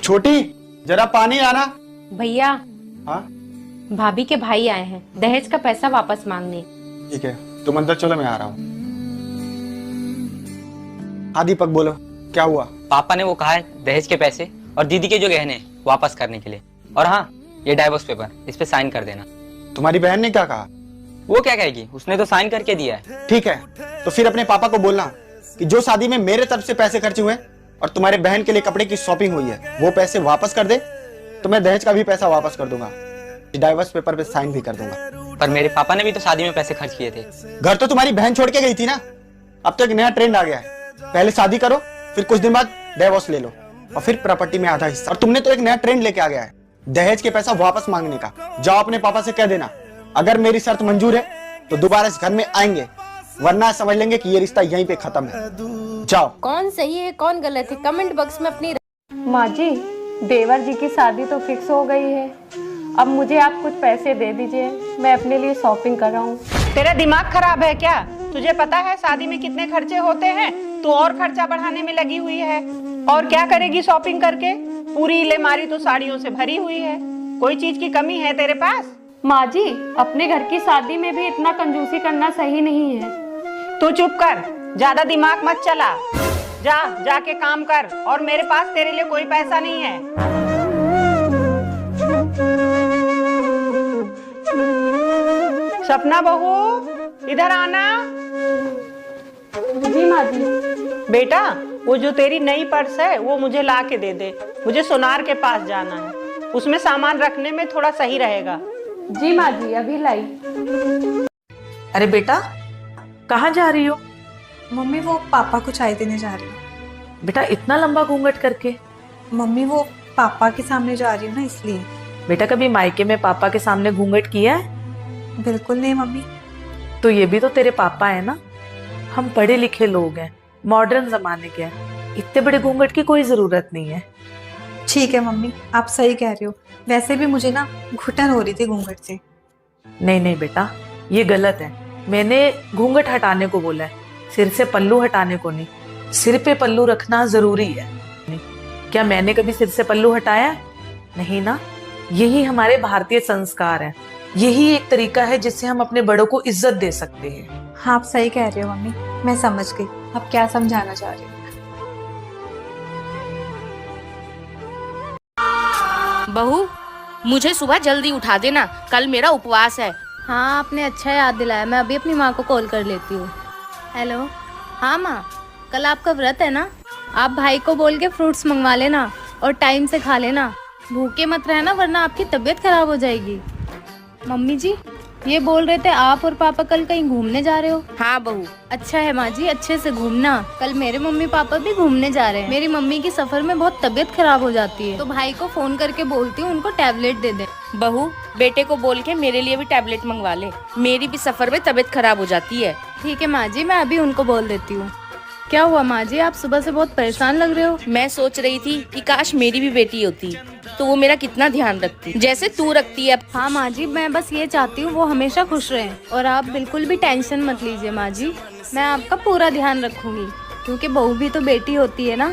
छोटी, जरा पानी लाना। भैया, हाँ भाभी के भाई आए हैं दहेज का पैसा वापस मांगने। ठीक है, तुम अंदर चलो, मैं आ रहा हूँ। हाँ दीपक, बोलो क्या हुआ? पापा ने वो कहा है दहेज के पैसे और दीदी के जो गहने वापस करने के लिए। और हाँ, ये डाइवोर्स पेपर, इस पे साइन कर देना। तुम्हारी बहन ने क्या कहा? वो क्या कहेगी, उसने तो साइन करके दिया है। ठीक है, तो फिर अपने पापा को बोलना कि जो शादी में मेरे तरफ से पैसे खर्चे हुए और तुम्हारे बहन के लिए कपड़े की शॉपिंग हुई है वो पैसे वापस कर दे, तो मैं दहेज का भी पैसा वापस कर दूंगा, डाइवोर्स पेपर पे साइन भी कर दूंगा। पर मेरे पापा ने भी तो शादी में पैसे खर्च किए थे। घर तो तुम्हारी बहन छोड़ के गई थी ना। अब तो एक नया ट्रेंड आ गया है, पहले शादी करो, फिर कुछ दिन बाद डिवोर्स ले लो और फिर प्रॉपर्टी में आधा हिस्सा। और तुमने तो एक नया ट्रेंड लेके आ गया है, दहेज के पैसा वापस मांगने का। जाओ अपने पापा से कह देना, अगर मेरी शर्त मंजूर है तो दोबारा इस घर में आएंगे, वरना समझ लेंगे कि ये रिश्ता यहीं पे खत्म है। जाओ। कौन सही है कौन गलत है कमेंट बॉक्स में अपनी। माँ जी, देवर जी की शादी तो फिक्स हो गई है, अब मुझे आप कुछ पैसे दे दीजिए, मैं अपने लिए शॉपिंग कर रहा हूँ। तेरा दिमाग खराब है क्या? तुझे पता है शादी में कितने खर्चे होते हैं? तू और खर्चा बढ़ाने में लगी हुई है। और क्या करेगी शॉपिंग करके? पूरी अलमारी तो साड़ियों से भरी हुई है। कोई चीज की कमी है तेरे पास? माँ जी, अपने घर की शादी में भी इतना कंजूसी करना सही नहीं है। तू चुप कर, ज्यादा दिमाग मत चला। जाके काम कर, और मेरे पास तेरे लिए कोई पैसा नहीं है। सपना बहू, इधर आना। जी माँ जी। बेटा, वो जो तेरी नई पर्स है वो मुझे ला के दे दे, मुझे सोनार के पास जाना है, उसमें सामान रखने में थोड़ा सही रहेगा। जी माँ जी, अभी लाई। अरे बेटा, कहाँ जा रही हो? मम्मी, वो पापा को चाय देने जा रही हूँ। बेटा इतना लंबा घूंघट करके? मम्मी, वो पापा के सामने जा रही हूँ ना, इसलिए। बेटा कभी मायके में पापा के सामने घूंघट किया है? बिल्कुल नहीं मम्मी। तो ये भी तो तेरे पापा है ना। हम पढ़े लिखे लोग हैं, मॉडर्न जमाने के हैं, इतने बड़े घूंघट की कोई जरूरत नहीं है। ठीक है मम्मी, आप सही कह रहे हो। वैसे भी मुझे ना घुटन हो रही थी घूंघट से। नहीं नहीं बेटा, ये गलत है। मैंने घूंघट हटाने को बोला है, सिर से पल्लू हटाने को नहीं। सिर पे पल्लू रखना जरूरी है। क्या मैंने कभी सिर से पल्लू हटाया है? नहीं ना। यही हमारे भारतीय संस्कार है, यही एक तरीका है जिससे हम अपने बड़ों को इज्जत दे सकते हैं। हाँ, आप सही कह रहे हो मम्मी, मैं समझ गई। आप क्या समझाना चाह रही हो? बहू, मुझे सुबह जल्दी उठा देना, कल मेरा उपवास है। हाँ, आपने अच्छा याद दिलाया, मैं अभी अपनी माँ को कॉल कर लेती हूँ। हेलो। हाँ माँ, कल आपका व्रत है ना, आप भाई को बोल के फ्रूट्स मंगवा लेना और टाइम से खा लेना, भूखे मत रहना वरना आपकी तबीयत खराब हो जाएगी। मम्मी जी, ये बोल रहे थे आप और पापा कल कहीं घूमने जा रहे हो? हाँ बहू। अच्छा है माँ जी, अच्छे से घूमना। कल मेरे मम्मी पापा भी घूमने जा रहे हैं। मेरी मम्मी की सफर में बहुत तबीयत खराब हो जाती है, तो भाई को फोन करके बोलती हूँ उनको टैबलेट दे दे। बहू, बेटे को बोल के मेरे लिए भी टैबलेट मंगवा ले, मेरी भी सफर में तबीयत खराब हो जाती है। ठीक है माँ जी, मैं अभी उनको बोल देती हूँ। क्या हुआ माँ जी, आप सुबह से बहुत परेशान लग रहे हो? मैं सोच रही थी कि काश मेरी भी बेटी होती तो वो मेरा कितना ध्यान रखती जैसे तू रखती है। हाँ माँ जी, मैं बस ये चाहती हूँ वो हमेशा खुश रहे, और आप बिल्कुल भी टेंशन मत लीजिए माँ जी, मैं आपका पूरा ध्यान रखूंगी, क्योंकि बहू भी तो बेटी होती है ना।